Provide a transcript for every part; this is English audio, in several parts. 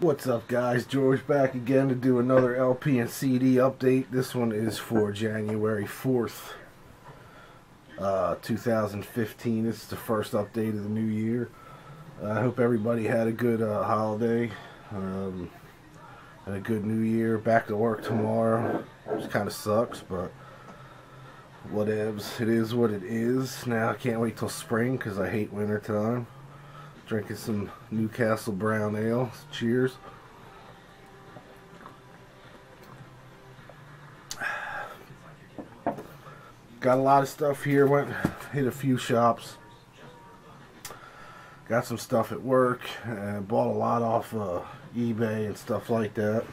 What's up, guys? George back again to do another LP and CD update. This one is for January 4th, 2015. This is the first update of the new year. I hope everybody had a good holiday, and a good new year. Back to work tomorrow, which kind of sucks, but whatevs. It is what it is. Now I can't wait till spring because I hate winter time. Drinking some Newcastle Brown Ale. Cheers. Got a lot of stuff here. Hit a few shops. Got some stuff at work. Bought a lot off eBay and stuff like that.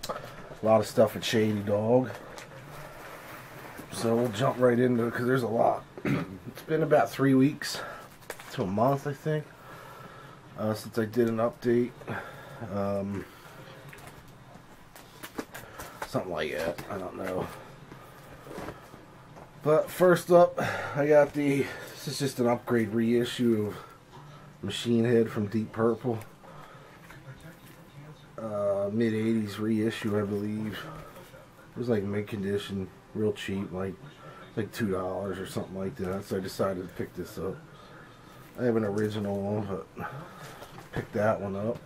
A lot of stuff at Shady Dog. So we'll jump right into it because there's a lot. It's been about 3 weeks to a month, I think, since I did an update. Something like that. I don't know. But first up, I got this is just an upgrade reissue of Machine Head from Deep Purple. Mid-80s reissue, I believe. It was like mid condition, real cheap, like $2 or something like that. So I decided to pick this up. I have an original one, but picked that one up.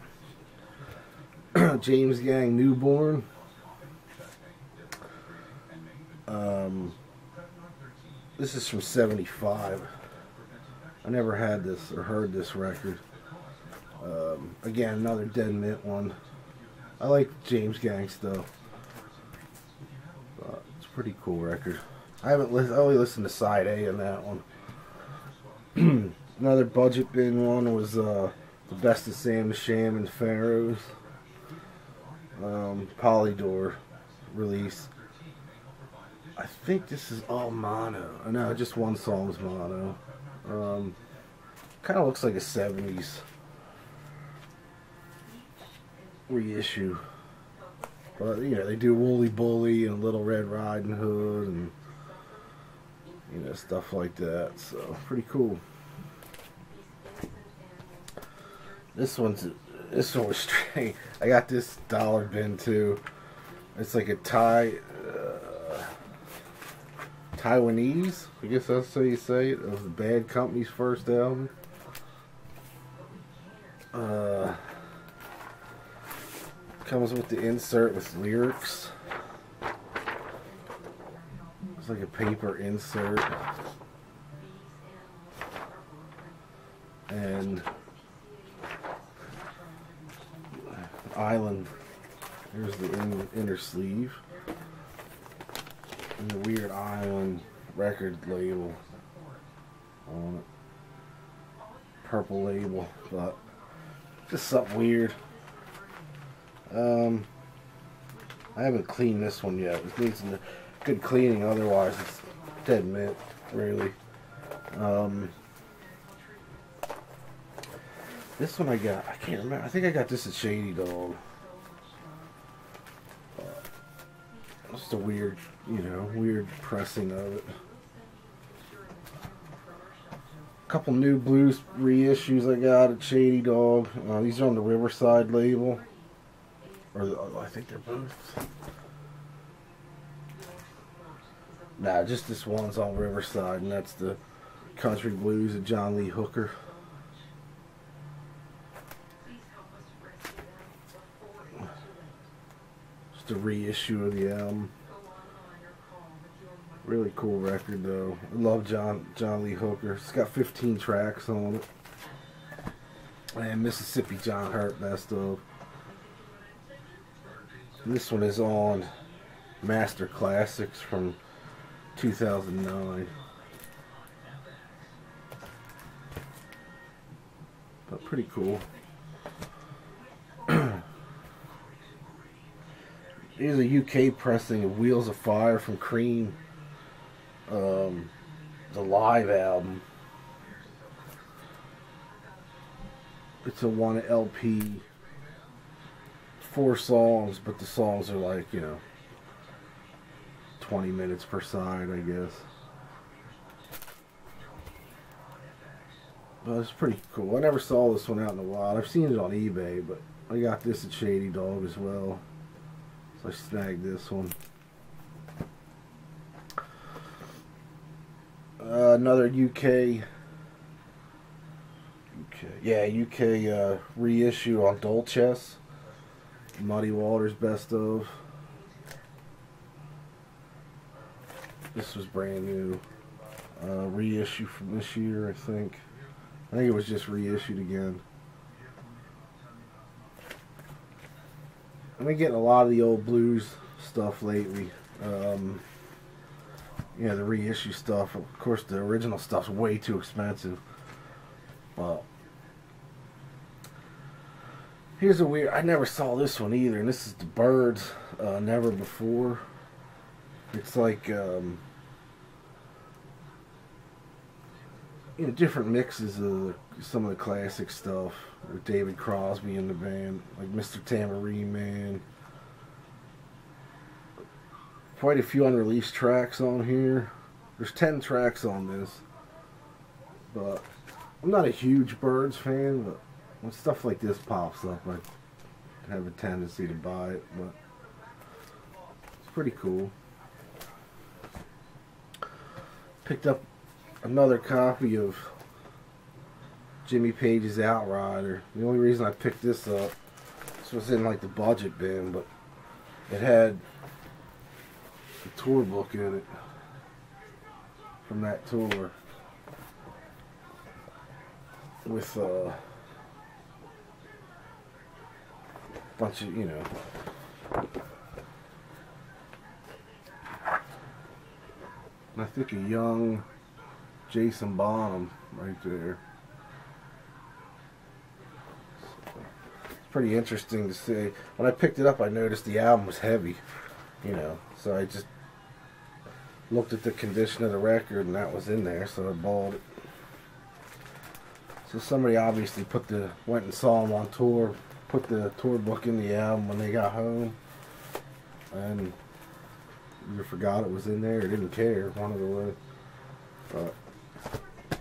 James Gang Newborn. This is from '75. I never had this or heard this record. Again, another Dead Mint one. I like James Gang stuff. It's a pretty cool record. I only listened to side A on that one. Another budget bin one was the Best of Sam the Sham and Pharaohs. Polydor release. I think this is all mono. No, just one song's mono. Kind of looks like a 70s reissue. But, you know, they do Wooly Bully and Little Red Riding Hood and, you know, stuff like that. So, pretty cool. This one was straight. I got this dollar bin too. It's like a Taiwanese, I guess that's how you say it, of the Bad Company's first album. Comes with the insert with lyrics. It's like a paper insert. And Island. Here's the inner sleeve. And the weird Island record label on it. Purple label, but just something weird. I haven't cleaned this one yet. It needs a good cleaning, otherwise it's dead mint, really. This one I can't remember. I think I got this at Shady Dog. Just a weird, weird pressing of it. A couple new blues reissues I got at Shady Dog. These are on the Riverside label. I think they're both. Nah, just this one's on Riverside, and that's the Country Blues of John Lee Hooker. Just a reissue of the album. Really cool record though. I love John Lee Hooker. It's got 15 tracks on it. And Mississippi John Hurt best of. This one is on Master Classics from 2009. But pretty cool. Here's a UK pressing of Wheels of Fire from Cream. The live album. It's a 1 LP. 4 songs, but the songs are like, 20 minutes per side, I guess. But it's pretty cool. I never saw this one out in the wild. I've seen it on eBay, but I got this at Shady Dog as well. So I snagged this one. Another UK reissue on Dolces. Muddy Waters Best Of. This was brand new. Reissue from this year, I think. I think it was just reissued again. I've been getting a lot of the old blues stuff lately. Yeah, the reissue stuff. Of course, the original stuff's way too expensive. But here's a weird. I never saw this one either, and this is the Birds. Never Before. It's like different mixes of some of the classic stuff with David Crosby in the band, like Mr. Tambourine Man. Quite a few unreleased tracks on here. There's 10 tracks on this. But I'm not a huge Birds fan, but when stuff like this pops up, I have a tendency to buy it. But it's pretty cool. Picked up another copy of Jimmy Page's Outrider. The only reason I picked this up, this was in like the budget bin, but it had the tour book in it from that tour with a bunch of, I think a young Jason Bonham right there. It's pretty interesting to see. When I picked it up, I noticed the album was heavy, so I just looked at the condition of the record and that was in there, so I bought it. So somebody obviously went and saw him on tour, put the tour book in the album when they got home, and either forgot it was in there or didn't care, one of the way. But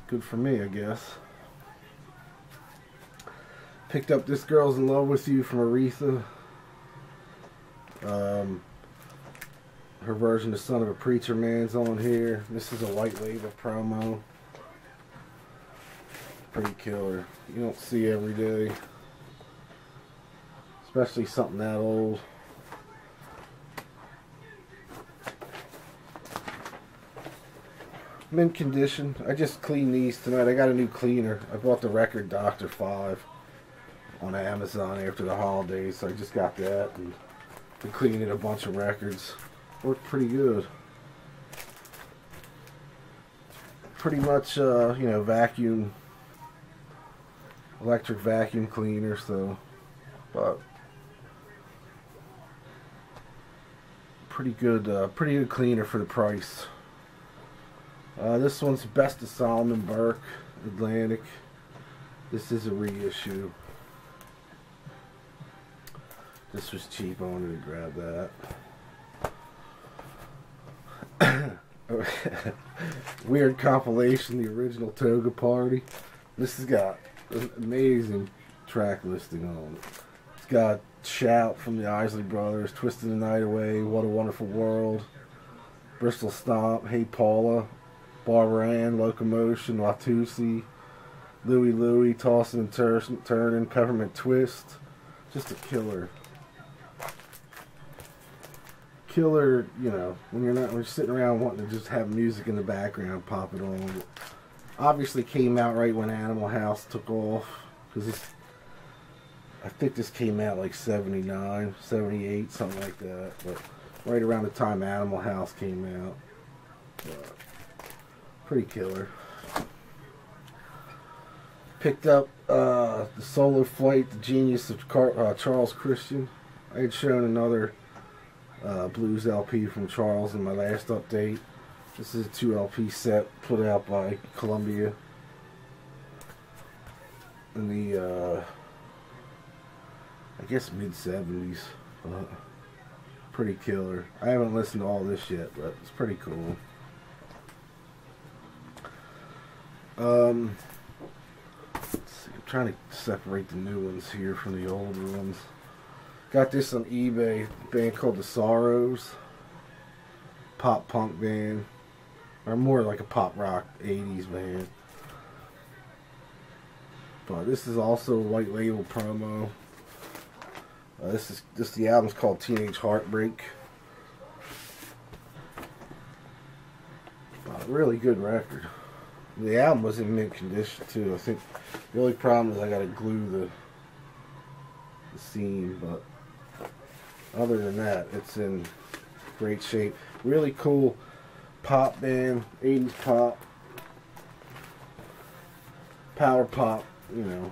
good for me, I guess. Picked up This Girl's in Love with You from Aretha. Her version of Son of a Preacher Man's on here. This is a white label promo. Pretty killer. You don't see every day. Especially something that old. Mint condition. I just cleaned these tonight. I got a new cleaner. I bought the Record Doctor 5 on Amazon after the holidays, so I just got that and been cleaning a bunch of records. Worked pretty good. Pretty much, vacuum, electric vacuum cleaner, so, but pretty good cleaner for the price. This one's Best of Solomon Burke, Atlantic. This is a reissue. This was cheap. I wanted to grab that. Weird compilation, the original Toga Party. This has got an amazing track listing on it. It's got Shout from the Isley Brothers, Twisting the Night Away, What a Wonderful World, Bristol Stomp, Hey Paula, Barbara Ann, Locomotion, Watusi, Louie Louie, Tossin' and Turnin', Peppermint Twist. Just a killer. Killer, when you're sitting around wanting to just have music in the background, pop it on. It obviously came out right when Animal House took off, because I think this came out like 79, 78, something like that, but right around the time Animal House came out. Pretty killer. Picked up the Solo Flight, The Genius of Charles Christian. I had shown another blues LP from Charles in my last update. This is a 2 LP set put out by Columbia in the I guess mid-70s. Pretty killer. I haven't listened to all this yet, but it's pretty cool. trying to separate the new ones here from the older ones. Got this on eBay. A band called the Sorrows. Pop punk band. Or more like a pop rock 80s band. But this is also a white label promo. The album's called Teenage Heartbreak. Really good record. The album was in mint condition too. I think the only problem is I gotta glue the seam, but other than that, it's in great shape. Really cool pop band, 80s pop, power pop, you know.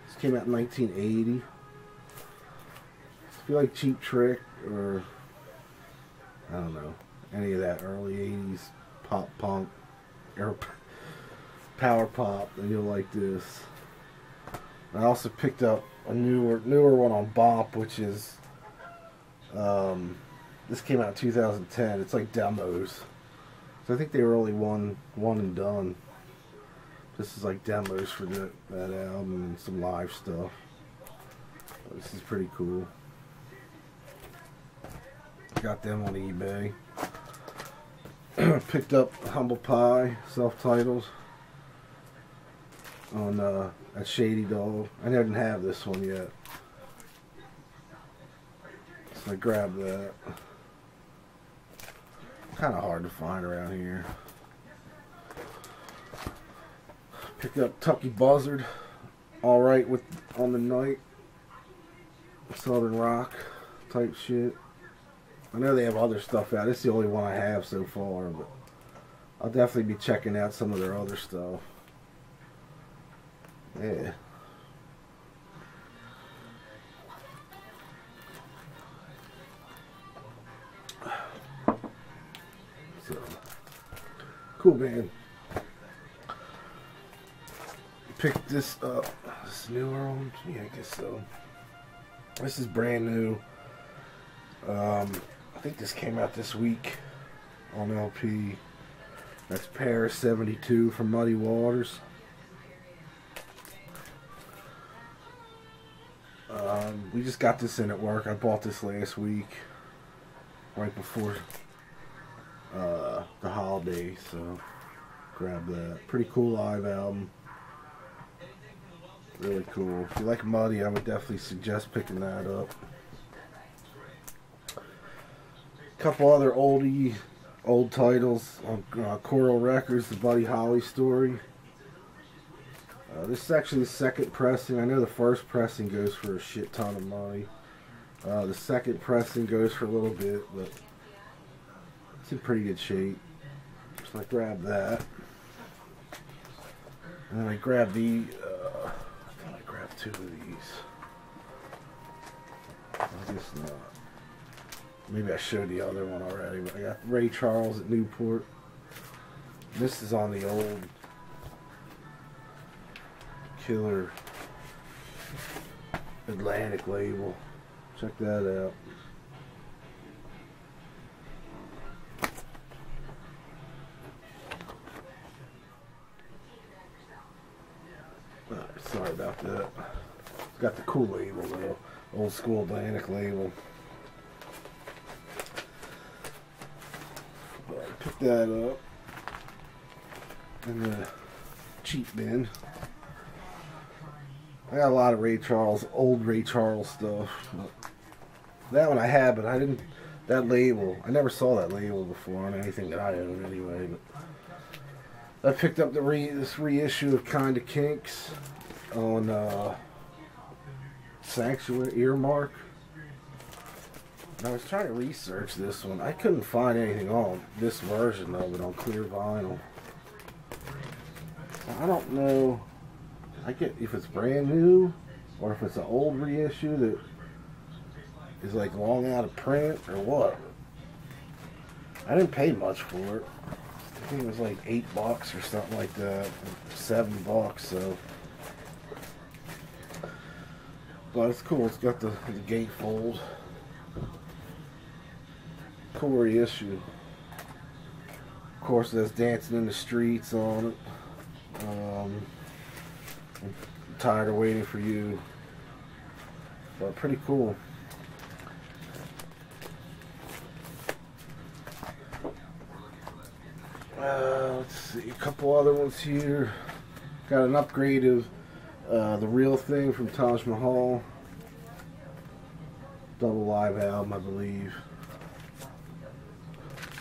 This came out in 1980. I feel like Cheap Trick or I don't know, any of that early 80s pop punk or power pop, and you'll like this. I also picked up a newer one on Bop, which is this came out in 2010. It's like demos, so I think they were only one and done. This is like demos for that album and some live stuff. This is pretty cool. Got them on eBay. Picked up Humble Pie, self-titled, on at Shady Dog. I didn't have this one yet, so I grabbed that. Kind of hard to find around here. Picked up Chuckie Buzzard, Alright with on the Night, Southern rock type shit. I know they have other stuff out. It's the only one I have so far, but I'll definitely be checking out some of their other stuff. Yeah. So, cool band. Picked this up. This newer one? Yeah, I guess so. This is brand new. I think this came out this week on LP. That's Paris 72 from Muddy Waters. We just got this in at work. I bought this last week, right before the holiday, so grab that. Pretty cool live album. Really cool. If you like Muddy, I would definitely suggest picking that up. Couple other old titles on Coral Records, the Buddy Holly story. This is actually the second pressing. I know the first pressing goes for a shit ton of money. The second pressing goes for a little bit, but it's in pretty good shape. So I grabbed that. And then I grabbed the, I thought I grabbed two of these. I guess not. Maybe I showed the other one already, but I got Ray Charles at Newport. This is on the old Killer Atlantic label. Check that out. Sorry about that. It's got the cool label though. Old school Atlantic label. Pick that up in the cheap bin. I got a lot of Ray Charles, old Ray Charles stuff. That one I had, but I didn't. That label, I never saw that label before on anything that I own anyway. But I picked up this reissue of Kinda Kinks on Sanctuary Earmark. I was trying to research this one. I couldn't find anything on this version of it on clear vinyl. I don't know if it's brand new or if it's an old reissue that is like long out of print or what. I didn't pay much for it. I think it was like $8 or something like that, $7. So, but it's cool. It's got the gatefold. Cool reissue. Of course, there's Dancing in the Streets on it. tired of waiting for you. But pretty cool. Let's see, a couple other ones here. Got an upgrade of The Real Thing from Taj Mahal. Double live album, I believe.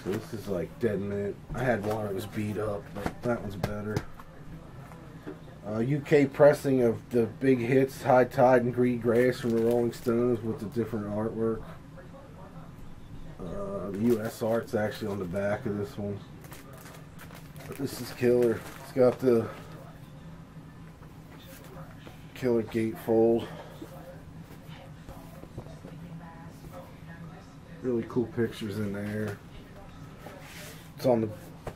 So this is like Dead Mint. I had one that was beat up, but that one's better. UK pressing of the big hits, High Tide and Green Grass from the Rolling Stones with the different artwork. The US art's actually on the back of this one. But this is killer. It's got the killer gatefold. Really cool pictures in there. It's on the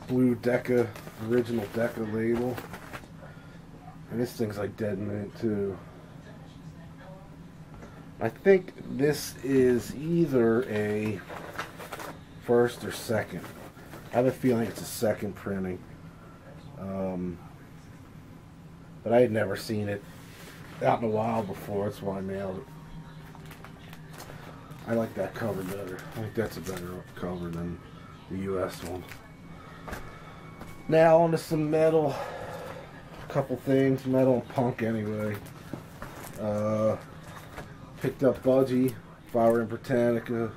blue Decca, original Decca label. And this thing's like Dead Mint too. I think this is either a first or second. I have a feeling it's a second printing. But I had never seen it out in the wild before. That's why I nailed it. I like that cover better. I think that's a better cover than the US one. Now on to some metal. A couple things. Metal and punk anyway. Picked up Budgie, if I were in Britannica.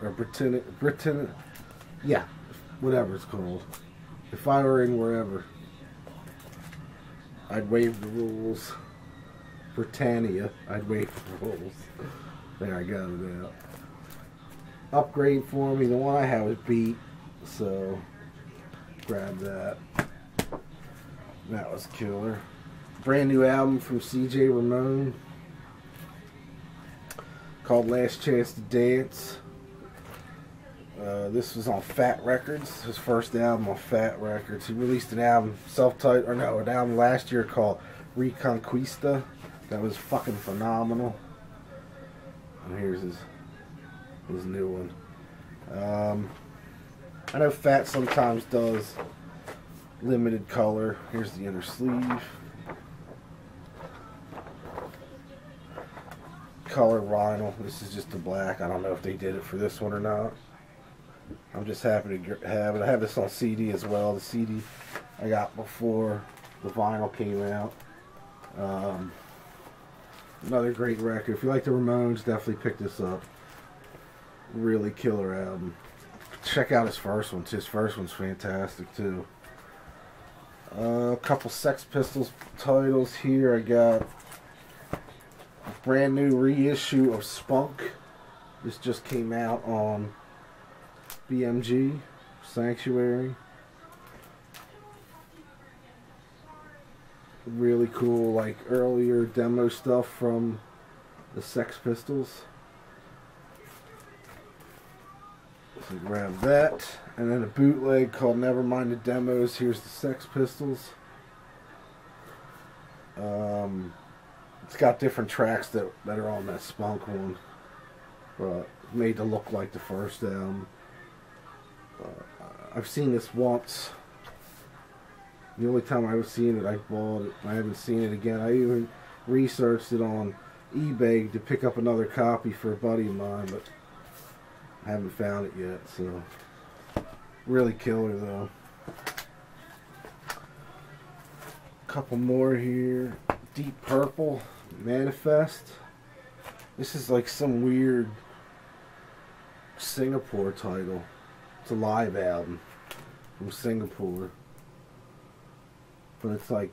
Or Britannia. Yeah, whatever it's called. If I were in wherever, I'd waive the rules. Britannia, I'd waive the rules. There, I got it out. Upgrade for me. The one I had was beat, so grab that. That was killer. Brand new album from CJ Ramone called Last Chance to Dance. This was on Fat Records, his first album on Fat Records. He released an album, an album last year called Reconquista. That was fucking phenomenal. And here's his new one. I know Fat sometimes does limited color. Here's the inner sleeve. Color vinyl. This is just the black. I don't know if they did it for this one or not. I'm just happy to have it. I have this on CD as well. The CD I got before the vinyl came out. Another great record. If you like the Ramones, definitely pick this up. Really killer album. Check out his first one. His first one's fantastic too. A couple Sex Pistols titles here. I got a brand new reissue of Spunk. This just came out on BMG Sanctuary. Really cool, like earlier demo stuff from the Sex Pistols. So grab that, and then a bootleg called Nevermind the Demos. Here's the Sex Pistols. It's got different tracks that are on that Spunk one, but made to look like the first album. I've seen this once. The only time I've seen it, I bought it. I haven't seen it again. I even researched it on eBay to pick up another copy for a buddy of mine, but I haven't found it yet. So, really killer though. Couple more here. Deep Purple, Manifest. This is like some weird Singapore title. It's a live album from Singapore. But it's like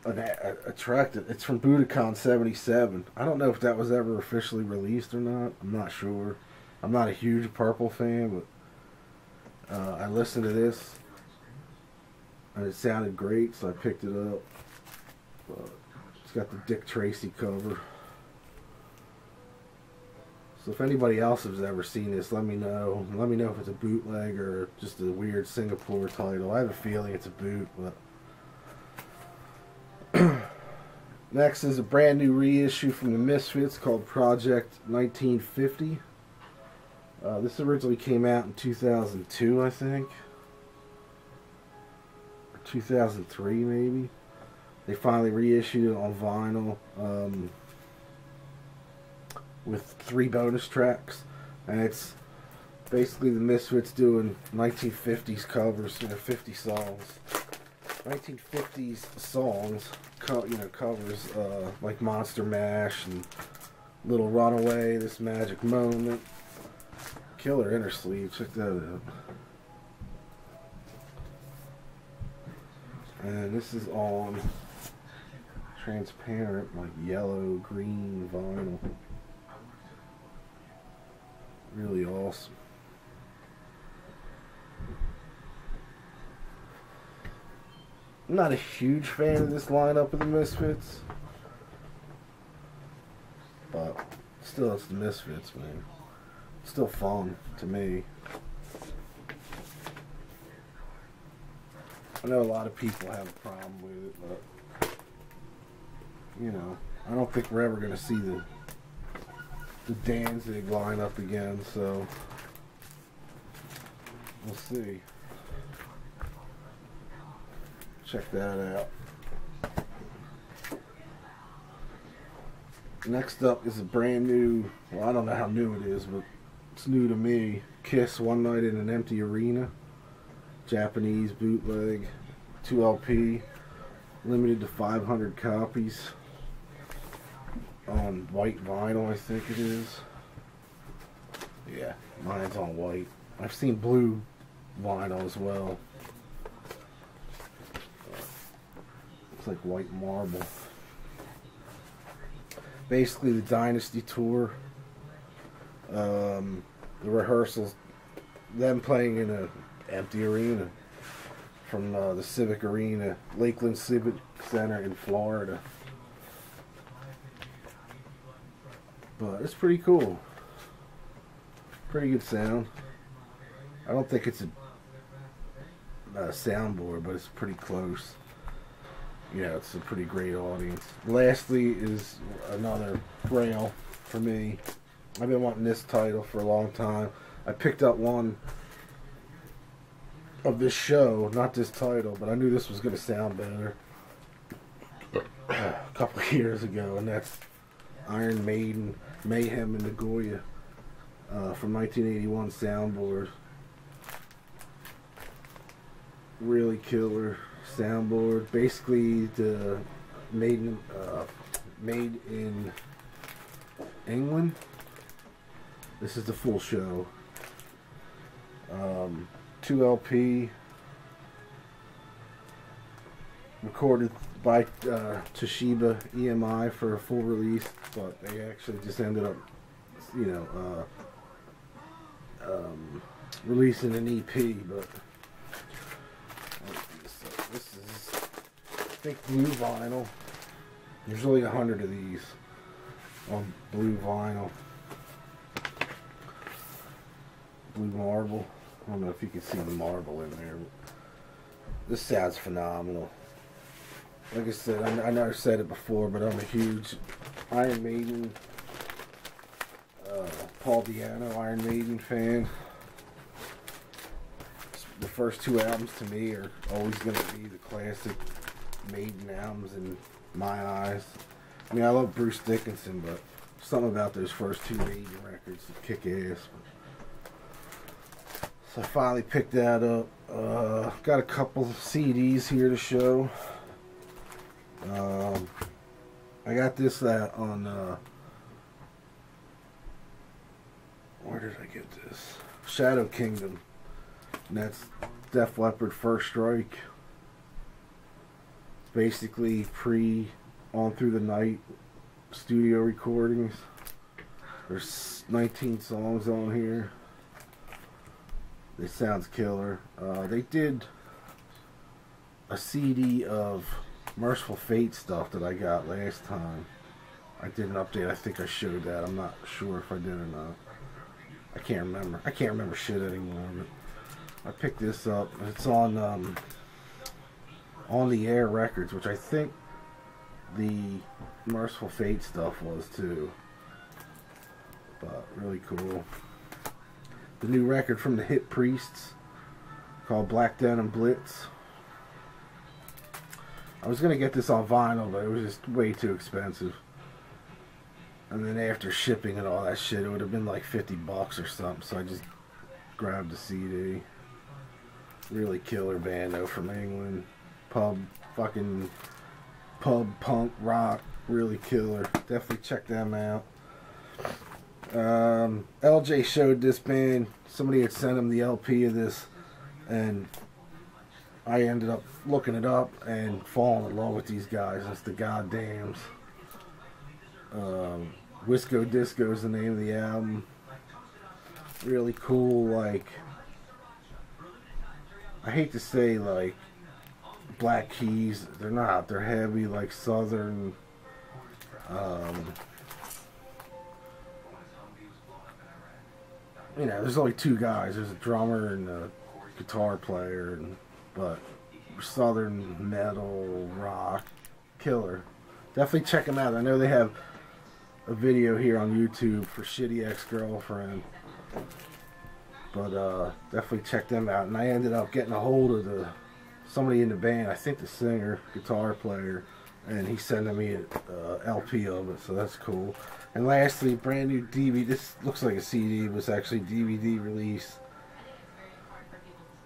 a track that it's from Budokan 77. I don't know if that was ever officially released or not. I'm not sure. I'm not a huge Purple fan, but I listened to this and it sounded great, so I picked it up. It's got the Dick Tracy cover. So if anybody else has ever seen this, let me know. Let me know if it's a bootleg or just a weird Singapore title. I have a feeling it's a boot, but next is a brand new reissue from the Misfits called Project 1950. This originally came out in 2002, I think. Or 2003, maybe. They finally reissued it on vinyl with 3 bonus tracks, and it's basically the Misfits doing 1950s covers, 50 songs. 1950s songs, covers like Monster Mash and Little Runaway, This Magic Moment. Killer inner sleeve, check that out. And this is on transparent, like yellow, green vinyl. Really awesome. I'm not a huge fan of this lineup of the Misfits, but still, it's the Misfits, man. It's still fun to me. I know a lot of people have a problem with it, but you know, I don't think we're ever gonna see the Danzig lineup again, so we'll see. Check that out. Next up is a brand new, well, I don't know how new it is, but it's new to me. Kiss, One Night in an Empty Arena. Japanese bootleg, 2 LP, limited to 500 copies on white vinyl, I think it is. Yeah, mine's on white. I've seen blue vinyl as well. It's like white marble. Basically, the Dynasty tour, the rehearsals, them playing in a empty arena from the Civic Arena, Lakeland Civic Center in Florida. But it's pretty cool. Pretty good sound. I don't think it's a soundboard, but it's pretty close. Yeah, it's a pretty great audience. Lastly is another Grail for me. I've been wanting this title for a long time. I picked up one of this show, not this title, but I knew this was going to sound better a couple of years ago, and that's Iron Maiden, Mayhem and Nagoya from 1981 soundboard. Really killer soundboard. Basically, the Maiden made in England. This is the full show. 2 LP, recorded by Toshiba EMI for a full release, but they actually just ended up, releasing an EP. But this is, I think, blue vinyl. There's only 100 of these on blue vinyl. Blue marble. I don't know if you can see the marble in there, but this sounds phenomenal. Like I said, I never said it before, but I'm a huge Iron Maiden, Paul Di'Anno Iron Maiden fan. The first 2 albums to me are always going to be the classic Maiden albums in my eyes. I mean, I love Bruce Dickinson, but something about those first 2 Maiden records that kick ass. So I finally picked that up. Got a couple CDs here to show. I got this on, where did I get this? Shadow Kingdom. And that's Def Leppard First Strike. Basically On Through the Night studio recordings. There's 19 songs on here. It sounds killer. They did a CD of Merciful Fate stuff that I got last time. I did an update. I think I showed that. I'm not sure if I did or not. I can't remember. I can't remember shit anymore. But I picked this up. It's on the Air Records, which I think the Merciful Fate stuff was too. But really cool. The new record from the Hit Priests called Black Denim Blitz. I was gonna get this on vinyl, but it was just way too expensive. And then after shipping and all that shit, it would have been like $50 or something. So I just grabbed the CD. Really killer band though from England. Pub punk rock. Really killer. Definitely check them out. LJ showed this band. Somebody had sent him the LP of this, and I ended up looking it up and falling in love with these guys. It's the Goddams. Wisco Disco is the name of the album. Really cool, like, I hate to say like Black Keys, they're not. They're heavy, like Southern. You know, there's only two guys. There's a drummer and a guitar player, but Southern metal, rock, killer. Definitely check them out. I know they have a video here on YouTube for Shitty Ex-Girlfriend, but definitely check them out. And I ended up getting a hold of somebody in the band, I think the singer, guitar player, and he's sending me an LP of it, so that's cool. And lastly, brand new DVD. This looks like a CD, but it's actually DVD release.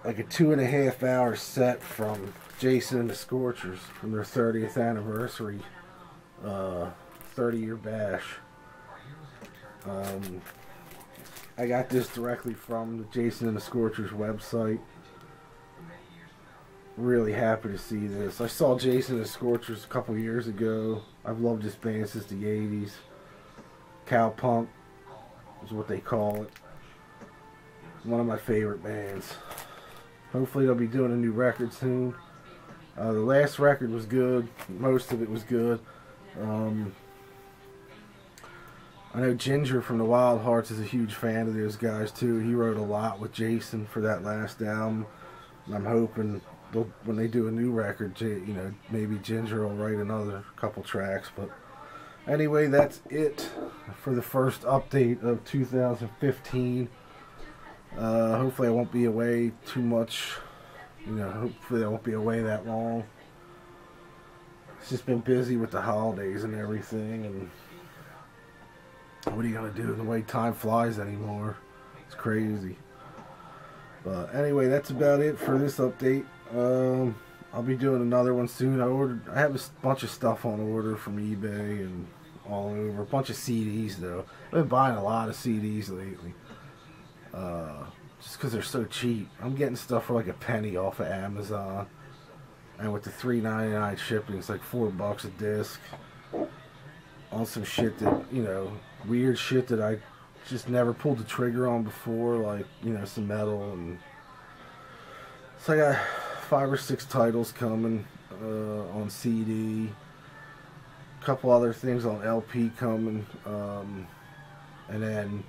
Like a 2.5 hour set from Jason and the Scorchers from their 30th anniversary, 30-year bash. I got this directly from the Jason and the Scorchers website. Really happy to see this. I saw Jason and the Scorchers a couple years ago. I've loved this band since the 80s. Cowpunk is what they call it. One of my favorite bands. Hopefully they'll be doing a new record soon. The last record was good. Most of it was good. I know Ginger from the Wild Hearts is a huge fan of those guys too. He wrote a lot with Jason for that last album. And I'm hoping when they do a new record, you know, maybe Ginger will write another couple tracks. But anyway, that's it for the first update of 2015. Hopefully I won't be away too much. You know, hopefully I won't be away that long. It's just been busy with the holidays and everything, and what are you gonna do? The way time flies anymore, it's crazy. But anyway, that's about it for this update. I'll be doing another one soon. I have a bunch of stuff on order from eBay and all over. A bunch of CDs though. I've been buying a lot of CDs lately. Just because they're so cheap. I'm getting stuff for like a penny off of Amazon. And with the $3.99 shipping, it's like $4 a disc. On some shit that, you know, weird shit that I just never pulled the trigger on before. Like, you know, some metal. And so I got 5 or 6 titles coming on CD. A couple other things on LP coming. And then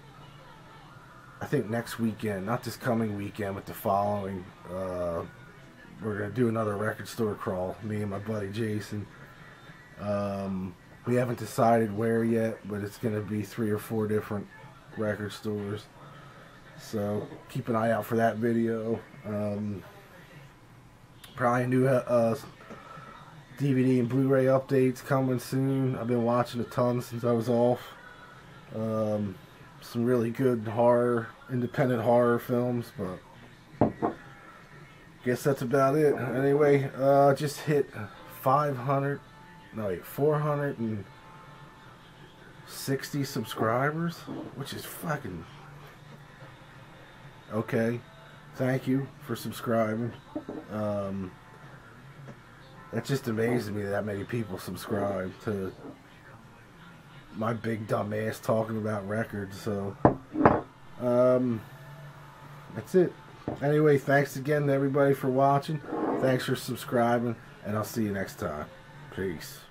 I think next weekend, not this coming weekend, but the following, we're going to do another record store crawl, me and my buddy Jason. We haven't decided where yet, but it's going to be 3 or 4 different record stores. So keep an eye out for that video. Probably new DVD and Blu-ray updates coming soon. I've been watching a ton since I was off. Some really good independent horror films, but guess that's about it. Anyway, just hit 460 subscribers, which is fucking okay. Thank you for subscribing. That just amazes me that many people subscribe to my big dumb ass talking about records. So that's it. Anyway, thanks again to everybody for watching. Thanks for subscribing, and I'll see you next time. Peace.